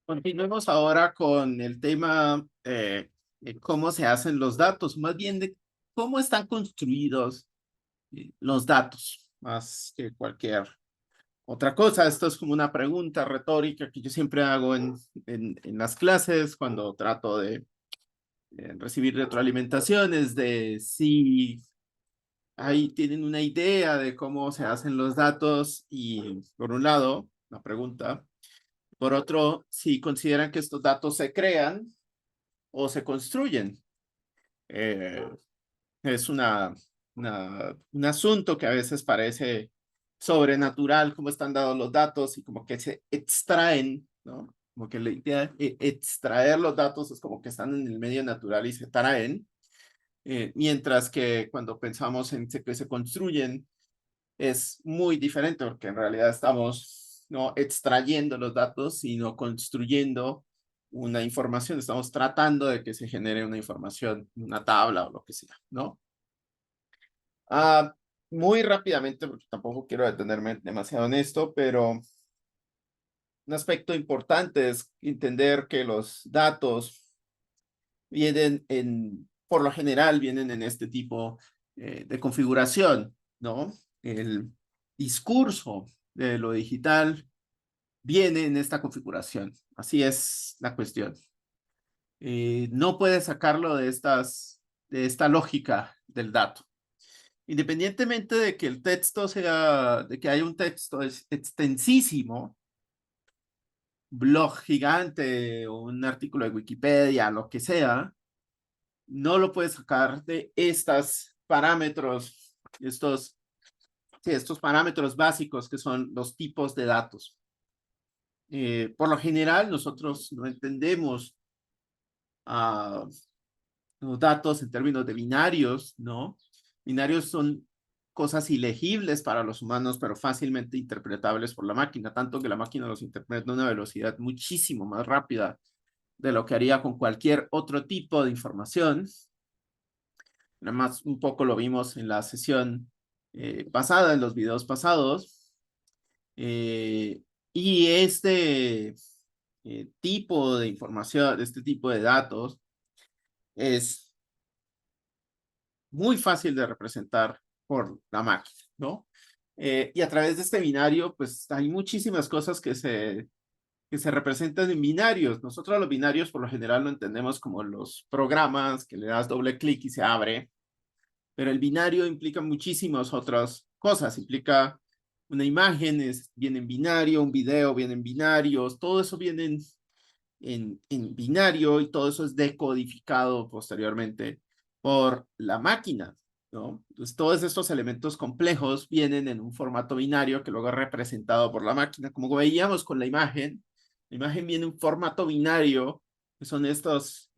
Continuemos ahora con el tema de cómo se hacen los datos, más bien de cómo están construidos los datos, más que cualquier otra cosa. Esto es como una pregunta retórica que yo siempre hago en las clases cuando trato de recibir retroalimentaciones de si ahí tienen una idea de cómo se hacen los datos y por un lado, la pregunta. Por otro, si consideran que estos datos se crean o se construyen. Eh, es un asunto que a veces parece sobrenatural, cómo están dados los datos y como que se extraen, ¿no? Como que la idea de extraer los datos es como que están en el medio natural y se traen, mientras que cuando pensamos en que se construyen es muy diferente porque en realidad estamos no extrayendo los datos, sino construyendo una información. Estamos tratando de que se genere una información, una tabla o lo que sea, ¿no? Ah, muy rápidamente, porque tampoco quiero detenerme demasiado en esto, pero un aspecto importante es entender que los datos vienen por lo general, vienen en este tipo de configuración, ¿no? El discurso de lo digital viene en esta configuración. Así es la cuestión. No puedes sacarlo de esta lógica del dato. Independientemente de que el texto sea, de que haya un texto extensísimo, blog gigante o un artículo de Wikipedia, lo que sea, no lo puedes sacar de estos parámetros, estos parámetros básicos que son los tipos de datos. Por lo general, nosotros no entendemos los datos en términos de binarios, ¿no? Binarios son cosas ilegibles para los humanos, pero fácilmente interpretables por la máquina, tanto que la máquina los interpreta a una velocidad muchísimo más rápida de lo que haría con cualquier otro tipo de información. Además, un poco lo vimos en la sesión pasada, en los videos pasados. Eh, y este tipo de información, este tipo de datos, es muy fácil de representar por la máquina, ¿no? Y a través de este binario, pues hay muchísimas cosas que se representan en binarios. Nosotros los binarios por lo general lo entendemos como los programas que le das doble clic y se abre, pero el binario implica muchísimas otras cosas. Implica una imagen, viene en binario, un video viene en binarios, todo eso viene en binario y todo eso es decodificado posteriormente por la máquina, ¿no? Entonces, todos estos elementos complejos vienen en un formato binario que luego es representado por la máquina, como veíamos con la imagen viene en un formato binario, que son estos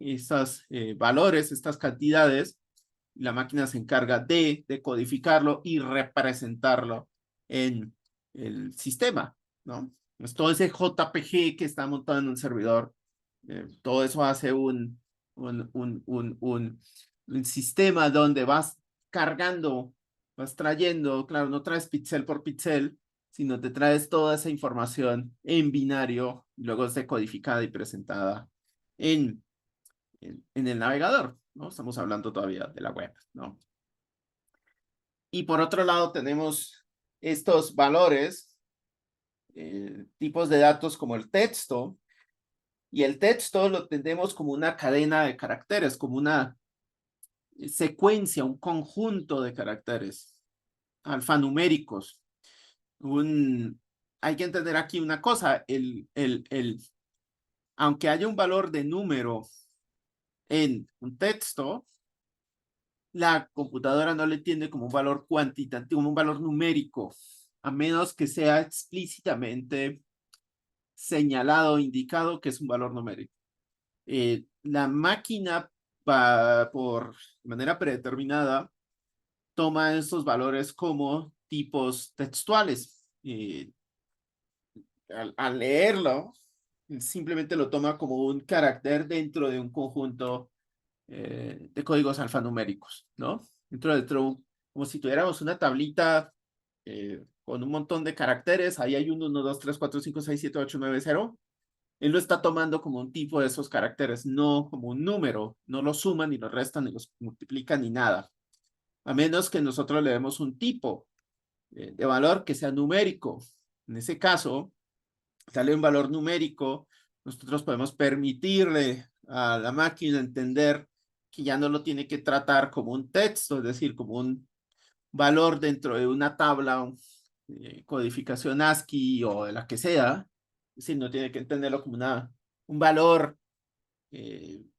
valores, estas cantidades, y la máquina se encarga de decodificarlo y representarlo en el sistema, ¿no? Pues todo ese JPG que está montado en un servidor, todo eso hace un sistema donde vas cargando, vas trayendo, claro, no traes píxel por píxel, sino te traes toda esa información en binario y luego es decodificada y presentada en, en el navegador, ¿no? Estamos hablando todavía de la web, ¿no? Y por otro lado tenemos estos valores, tipos de datos como el texto, y el texto lo entendemos como una cadena de caracteres, como una secuencia, un conjunto de caracteres alfanuméricos. Hay que entender aquí una cosa, aunque haya un valor de número en un texto, la computadora no le entiende como un valor cuantitativo, como un valor numérico, a menos que sea explícitamente señalado, indicado que es un valor numérico. La máquina, por manera predeterminada, toma estos valores como tipos textuales. Al leerlo, simplemente lo toma como un carácter dentro de un conjunto de códigos alfanuméricos, ¿no? Como si tuviéramos una tablita con un montón de caracteres, ahí hay un 1, 2, 3, 4, 5, 6, 7, 8, 9, 0, él lo está tomando como un tipo de esos caracteres, no como un número, no lo suman ni lo restan ni los multiplican ni nada, a menos que nosotros le demos un tipo de valor que sea numérico. En ese caso, sale un valor numérico, nosotros podemos permitirle a la máquina entender que ya no lo tiene que tratar como un texto, es decir, como un valor dentro de una tabla, codificación ASCII o de la que sea, es decir, no tiene que entenderlo como un valor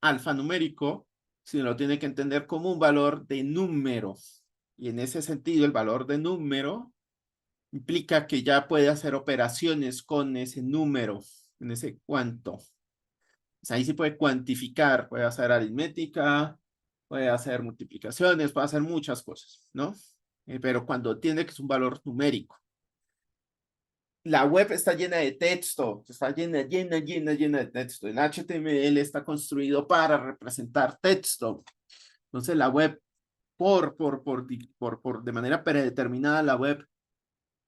alfanumérico, sino lo tiene que entender como un valor de número. Y en ese sentido, el valor de número implica que ya puede hacer operaciones con ese número, en ese cuanto. Pues ahí sí puede cuantificar, puede hacer aritmética, puede hacer multiplicaciones, puede hacer muchas cosas, ¿no? Pero cuando tiene que es un valor numérico. La web está llena de texto, está llena de texto. El HTML está construido para representar texto. Entonces la web, de manera predeterminada, la web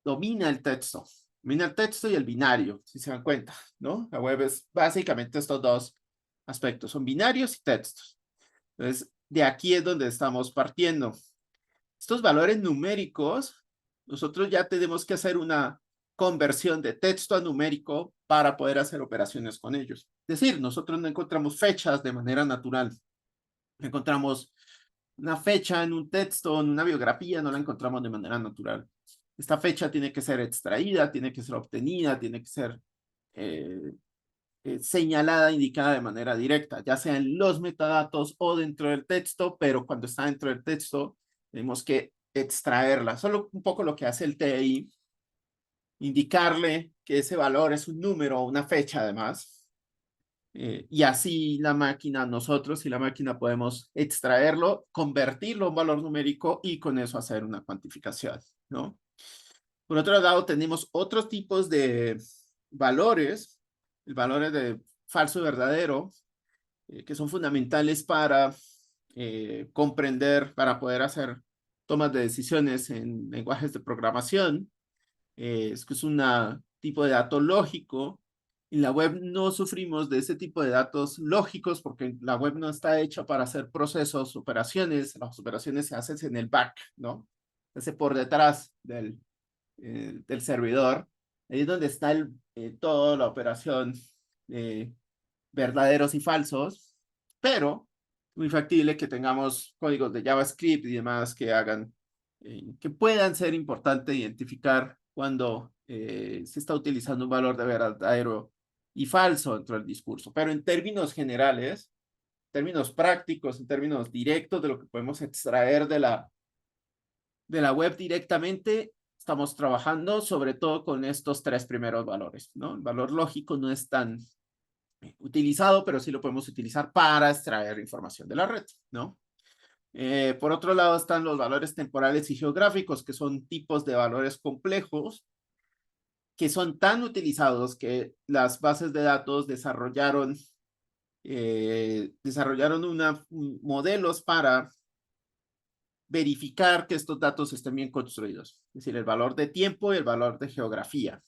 domina el texto. Domina el texto y el binario, si se dan cuenta, ¿no? La web es básicamente estos dos aspectos, son binarios y textos. Entonces, de aquí es donde estamos partiendo. Estos valores numéricos, nosotros ya tenemos que hacer una conversión de texto a numérico para poder hacer operaciones con ellos. Es decir, nosotros no encontramos fechas de manera natural. Encontramos una fecha en un texto, en una biografía, no la encontramos de manera natural. Esta fecha tiene que ser extraída, tiene que ser obtenida, tiene que ser señalada, indicada de manera directa, ya sea en los metadatos o dentro del texto, pero cuando está dentro del texto tenemos que extraerla. Solo un poco lo que hace el TI, indicarle que ese valor es un número o una fecha además, y así la máquina, nosotros y la máquina podemos extraerlo, convertirlo a un valor numérico y con eso hacer una cuantificación, ¿no? Por otro lado, tenemos otros tipos de valores, valores de falso y verdadero, que son fundamentales para comprender, para poder hacer tomas de decisiones en lenguajes de programación. Es que es un tipo de dato lógico. En la web no sufrimos de ese tipo de datos lógicos porque la web no está hecha para hacer procesos, operaciones. Las operaciones se hacen en el back, ¿no? Se hace por detrás del servidor. Ahí es donde está toda la operación verdaderos y falsos, pero muy factible que tengamos códigos de JavaScript y demás que hagan, que puedan ser importante identificar cuando se está utilizando un valor de verdadero y falso dentro del discurso. Pero en términos generales, en términos prácticos, en términos directos de lo que podemos extraer de la web directamente, estamos trabajando sobre todo con estos tres primeros valores, ¿no? El valor lógico no es tan utilizado, pero sí lo podemos utilizar para extraer información de la red, ¿no? Por otro lado están los valores temporales y geográficos, que son tipos de valores complejos que son tan utilizados que las bases de datos desarrollaron modelos para verificar que estos datos estén bien construidos, es decir, el valor de tiempo y el valor de geografía.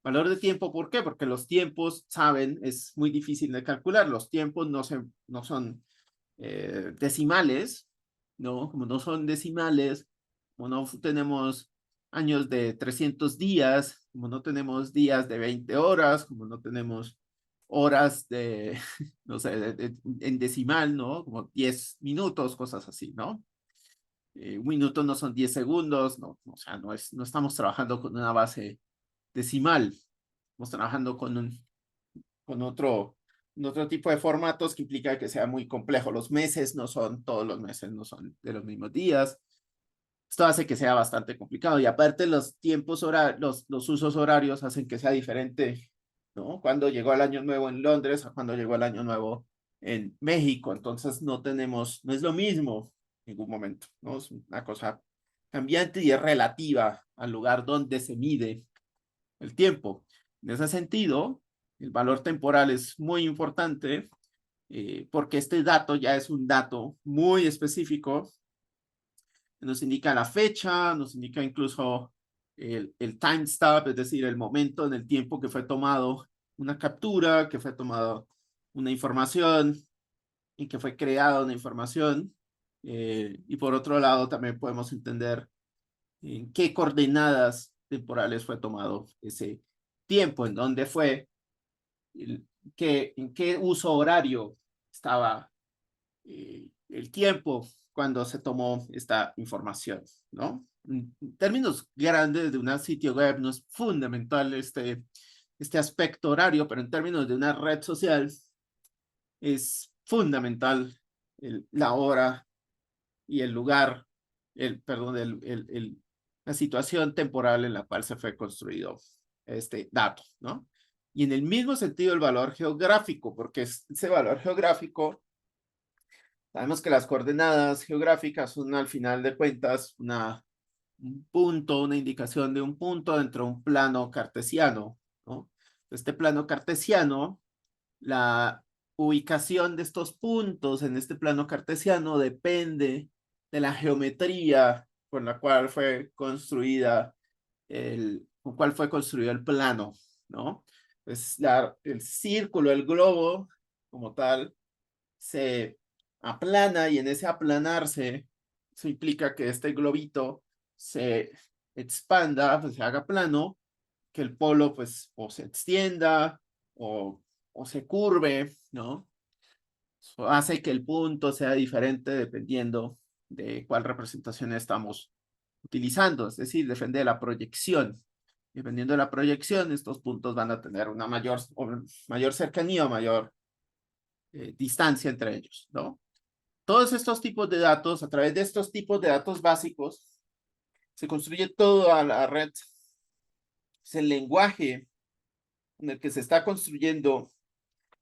Valor de tiempo, ¿por qué? Porque los tiempos, saben, es muy difícil de calcular. Los tiempos no son decimales, ¿no? Como no son decimales, como no tenemos años de 300 días, como no tenemos días de 20 horas, como no tenemos horas de, no sé, en decimal, ¿no? Como 10 minutos, cosas así, ¿no? Un minuto no son 10 segundos, no, o sea, no estamos trabajando con una base decimal. Estamos trabajando con otro tipo de formatos que implica que sea muy complejo. Los meses no son, todos los meses no son de los mismos días. Esto hace que sea bastante complicado y aparte los tiempos los usos horarios hacen que sea diferente, ¿no? Cuando llegó el año nuevo en Londres a cuando llegó el año nuevo en México. Entonces no es lo mismo en ningún momento, ¿no? Es una cosa cambiante y es relativa al lugar donde se mide el tiempo. En ese sentido, el valor temporal es muy importante porque este dato ya es un dato muy específico. Nos indica la fecha, nos indica incluso el timestamp, es decir, el momento en el tiempo que fue tomado una captura, que fue tomada una información y que fue creada una información. Y por otro lado, también podemos entender en qué coordenadas temporales fue tomado ese tiempo, en dónde fue, en qué uso horario estaba el tiempo cuando se tomó esta información, ¿no? En términos grandes de un sitio web no es fundamental este aspecto horario, pero en términos de una red social es fundamental la hora y el lugar, perdón, la situación temporal en la cual se fue construido este dato, ¿no? Y en el mismo sentido el valor geográfico, porque ese valor geográfico, sabemos que las coordenadas geográficas son al final de cuentas un punto, una indicación de un punto dentro de un plano cartesiano, ¿no? Este plano cartesiano, la ubicación de estos puntos en este plano cartesiano depende de la geometría con la cual fue construida con cuál fue construido el plano, ¿no? Pues el círculo, el globo, como tal, se aplana y en ese aplanarse, eso implica que este globito se expanda, pues se haga plano, que el polo pues o se extienda o se curve, ¿no? Eso hace que el punto sea diferente dependiendo de cuál representación estamos utilizando, es decir, depende de la proyección. Dependiendo de la proyección, estos puntos van a tener una mayor cercanía o mayor distancia entre ellos, ¿no? Todos estos tipos de datos, a través de estos tipos de datos básicos, se construye toda la red. Es el lenguaje en el que se está construyendo,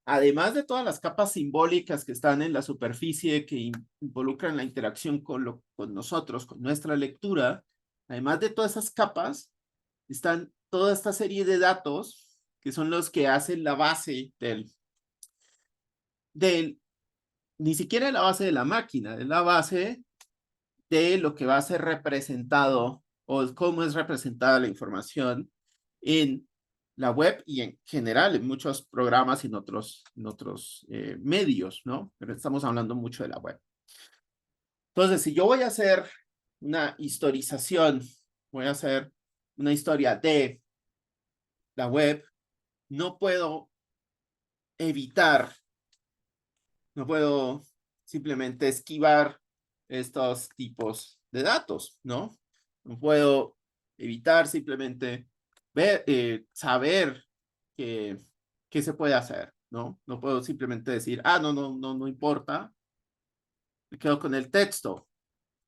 además de todas las capas simbólicas que están en la superficie que involucran la interacción con nosotros, con nuestra lectura, además de todas esas capas, están toda esta serie de datos que son los que hacen la base ni siquiera la base de la máquina, es la base de lo que va a ser representado o cómo es representada la información en la web y en general en muchos programas y en otros medios, ¿no? Pero estamos hablando mucho de la web. Entonces, si yo voy a hacer una historización, voy a hacer una historia de la web, no puedo evitar, no puedo simplemente esquivar estos tipos de datos, ¿no? No puedo evitar simplemente saber qué se puede hacer, ¿no? No puedo simplemente decir, no importa, me quedo con el texto.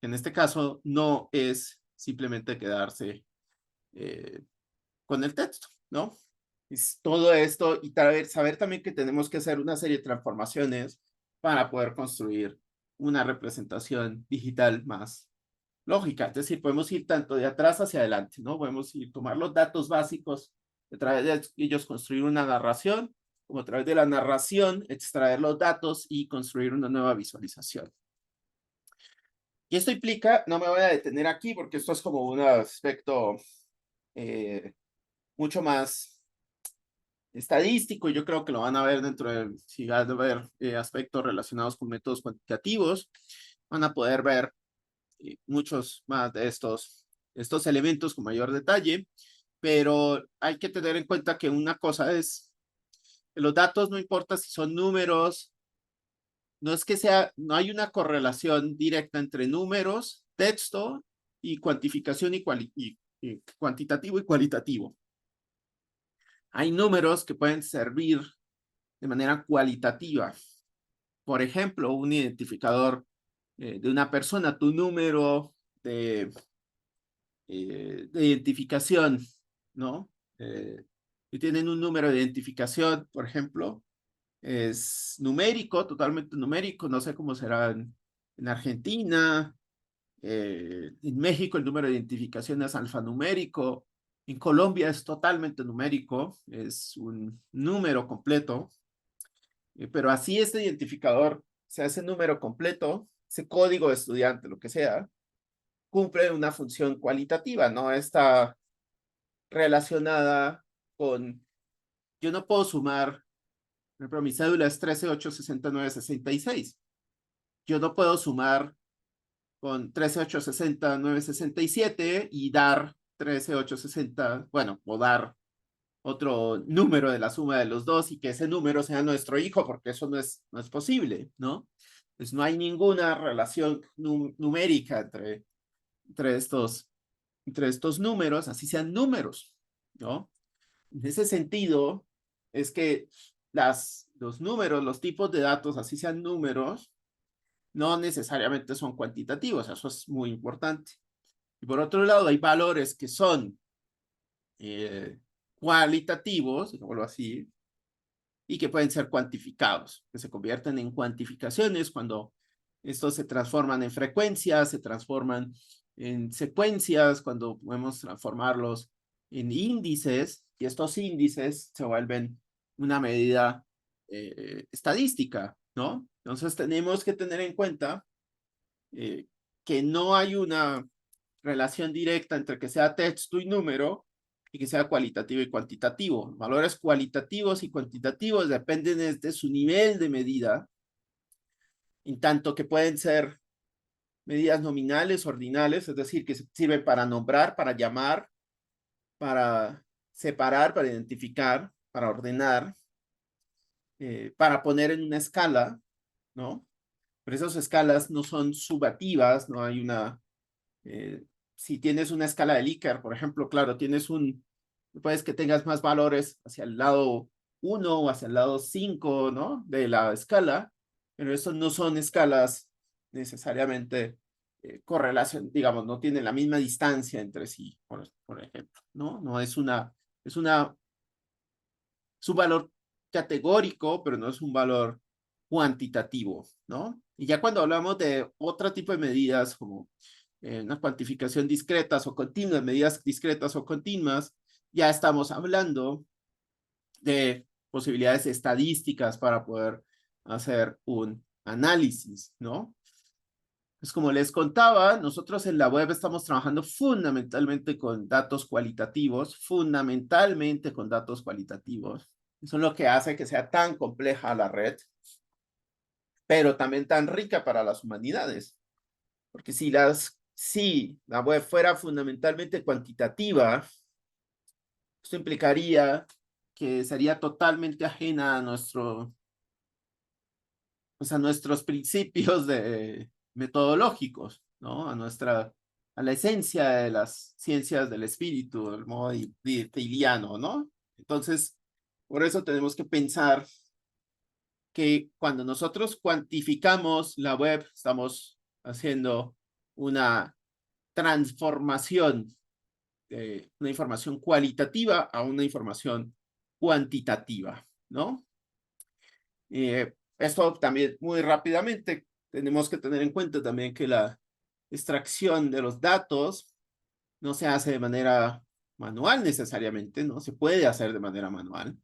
En este caso, no es simplemente quedarse con el texto, ¿no? Es todo esto y saber también que tenemos que hacer una serie de transformaciones para poder construir una representación digital más lógica. Es decir, podemos ir tanto de atrás hacia adelante, ¿no? Podemos ir tomar los datos básicos, a través de ellos construir una narración, como a través de la narración extraer los datos y construir una nueva visualización. Y esto implica, no me voy a detener aquí porque esto es como un aspecto mucho más estadístico, yo creo que lo van a ver dentro de, si van a ver aspectos relacionados con métodos cuantitativos, van a poder ver muchos más de estos elementos con mayor detalle, pero hay que tener en cuenta que una cosa es, los datos no importa si son números, no es que no hay una correlación directa entre números, texto y cuantificación y cuantitativo y cualitativo. Hay números que pueden servir de manera cualitativa. Por ejemplo, un identificador de una persona, tu número de identificación, ¿no? Si tienen un número de identificación, por ejemplo, es numérico, totalmente numérico, no sé cómo será en Argentina, en México el número de identificación es alfanumérico, en Colombia es totalmente numérico, es un número completo, pero así este identificador, o sea, ese número completo, ese código de estudiante, lo que sea, cumple una función cualitativa, no está relacionada con yo no puedo sumar, por ejemplo, mi cédula es 13.860.966. Yo no puedo sumar con 13.860.967 y dar 13.860, bueno, o dar otro número de la suma de los dos y que ese número sea nuestro hijo, porque eso no es posible, ¿no? Pues no hay ninguna relación numérica entre estos números, así sean números, ¿no? En ese sentido, es que los números, los tipos de datos, así sean números, no necesariamente son cuantitativos, eso es muy importante. Y por otro lado, hay valores que son cualitativos, digámoslo así, y que pueden ser cuantificados, que se convierten en cuantificaciones cuando estos se transforman en frecuencias, se transforman en secuencias, cuando podemos transformarlos en índices, y estos índices se vuelven una medida estadística, ¿no? Entonces tenemos que tener en cuenta que no hay una relación directa entre que sea texto y número y que sea cualitativo y cuantitativo. Valores cualitativos y cuantitativos dependen de su nivel de medida, en tanto que pueden ser medidas nominales, ordinales, es decir, que sirven para nombrar, para llamar, para separar, para identificar, para ordenar, para poner en una escala, ¿no? Pero esas escalas no son subativas, no hay una si tienes una escala de Likert, por ejemplo, claro, puedes que tengas más valores hacia el lado 1 o hacia el lado 5, ¿no? De la escala, pero eso no son escalas necesariamente digamos, no tienen la misma distancia entre sí, por ejemplo, ¿no? No es es un valor categórico, pero no es un valor cuantitativo, ¿no? Y ya cuando hablamos de otro tipo de medidas como una cuantificación discretas o continuas, medidas discretas o continuas, ya estamos hablando de posibilidades estadísticas para poder hacer un análisis, ¿no? Pues como les contaba, nosotros en la web estamos trabajando fundamentalmente con datos cualitativos, fundamentalmente con datos cualitativos. Eso es lo que hace que sea tan compleja la red, pero también tan rica para las humanidades. Porque si la web fuera fundamentalmente cuantitativa, esto implicaría que sería totalmente ajena a a nuestros principios metodológicos, ¿no? A la esencia de las ciencias del espíritu, el modo teiliano, ¿no? Entonces, por eso tenemos que pensar que cuando nosotros cuantificamos la web, estamos haciendo una transformación de una información cualitativa a una información cuantitativa, ¿no? Esto también muy rápidamente tenemos que tener en cuenta también que la extracción de los datos no se hace de manera manual necesariamente, ¿no? Se puede hacer de manera manual,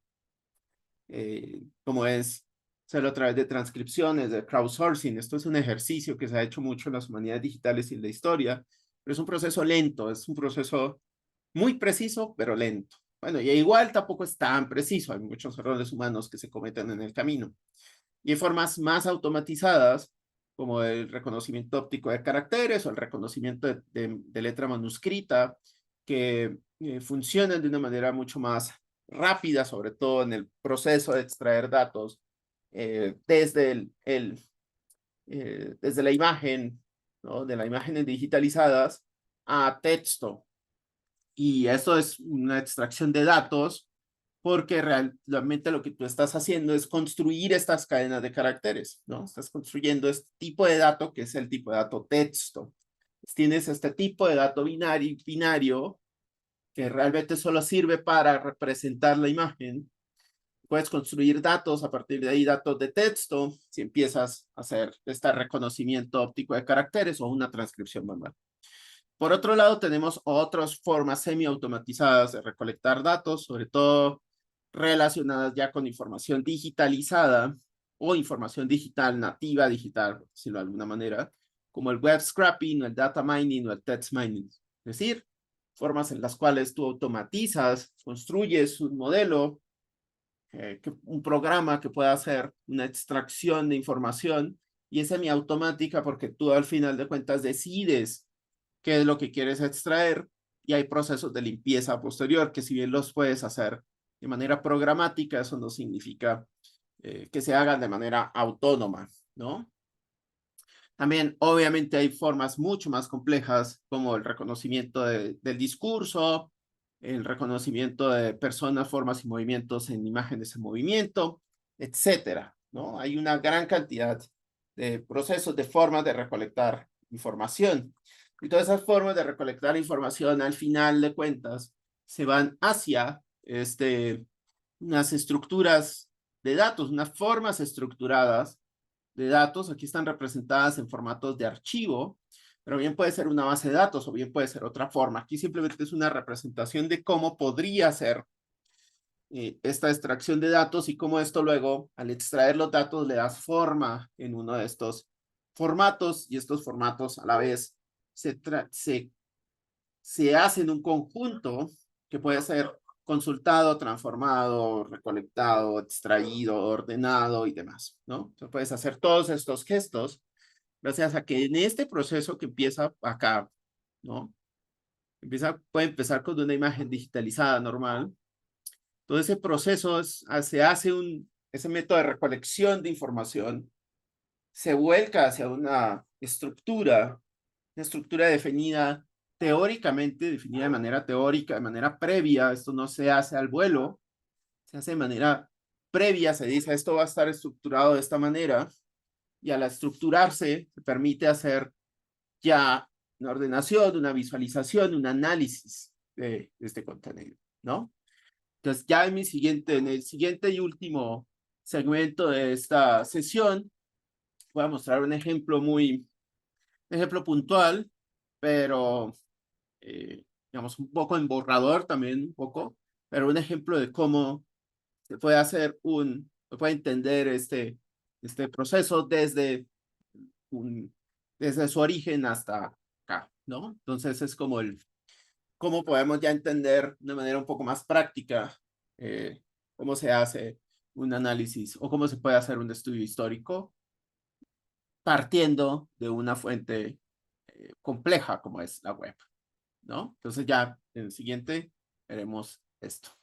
como es hacerlo a través de transcripciones, de crowdsourcing. Esto es un ejercicio que se ha hecho mucho en las humanidades digitales y en la historia, pero es un proceso lento, es un proceso muy preciso, pero lento. Bueno, y igual tampoco es tan preciso, hay muchos errores humanos que se cometen en el camino. Y hay formas más automatizadas, como el reconocimiento óptico de caracteres o el reconocimiento de letra manuscrita, que funcionan de una manera mucho más rápida, sobre todo en el proceso de extraer datos desde la imagen, ¿no? De las imágenes digitalizadas a texto. Y eso es una extracción de datos porque realmente lo que tú estás haciendo es construir estas cadenas de caracteres, ¿no? Estás construyendo este tipo de dato que es el tipo de dato texto. Tienes este tipo de dato binario que realmente solo sirve para representar la imagen. Puedes construir datos a partir de ahí, datos de texto, si empiezas a hacer este reconocimiento óptico de caracteres o una transcripción manual. Por otro lado, tenemos otras formas semiautomatizadas de recolectar datos, sobre todo relacionadas ya con información digitalizada o información digital, nativa digital, por decirlo de alguna manera, como el web scraping, el data mining o el text mining. Es decir, formas en las cuales tú automatizas, construyes un modelo un programa que pueda hacer una extracción de información y es semiautomática porque tú al final de cuentas decides qué es lo que quieres extraer y hay procesos de limpieza posterior que si bien los puedes hacer de manera programática, eso no significa que se hagan de manera autónoma, ¿no? También, obviamente, hay formas mucho más complejas como el reconocimiento del discurso, el reconocimiento de personas, formas y movimientos en imágenes en movimiento, etcétera, ¿no? Hay una gran cantidad de procesos, de formas de recolectar información. Y todas esas formas de recolectar información, al final de cuentas, se van hacia unas estructuras de datos, unas formas estructuradas de datos. Aquí están representadas en formatos de archivo, pero bien puede ser una base de datos o bien puede ser otra forma. Aquí simplemente es una representación de cómo podría ser esta extracción de datos y cómo esto luego, al extraer los datos, le das forma en uno de estos formatos y estos formatos a la vez se hacen un conjunto que puede ser consultado, transformado, recolectado, extraído, ordenado y demás, ¿no? Entonces puedes hacer todos estos gestos gracias a que en este proceso que empieza acá, ¿no? Puede empezar con una imagen digitalizada normal. Todo ese proceso se hace ese método de recolección de información se vuelca hacia una estructura definida teóricamente, definida de manera teórica, de manera previa. Esto no se hace al vuelo, se hace de manera previa, se dice esto va a estar estructurado de esta manera y al estructurarse se permite hacer ya una ordenación, una visualización, un análisis de este contenido, ¿no? Entonces ya en el siguiente y último segmento de esta sesión voy a mostrar un ejemplo puntual, pero digamos un poco en borrador también un poco, pero un ejemplo de cómo se puede se puede entender este proceso desde su origen hasta acá, ¿no? Entonces es como cómo podemos ya entender de manera un poco más práctica cómo se hace un análisis o cómo se puede hacer un estudio histórico partiendo de una fuente compleja como es la web, ¿no? Entonces ya en el siguiente veremos esto.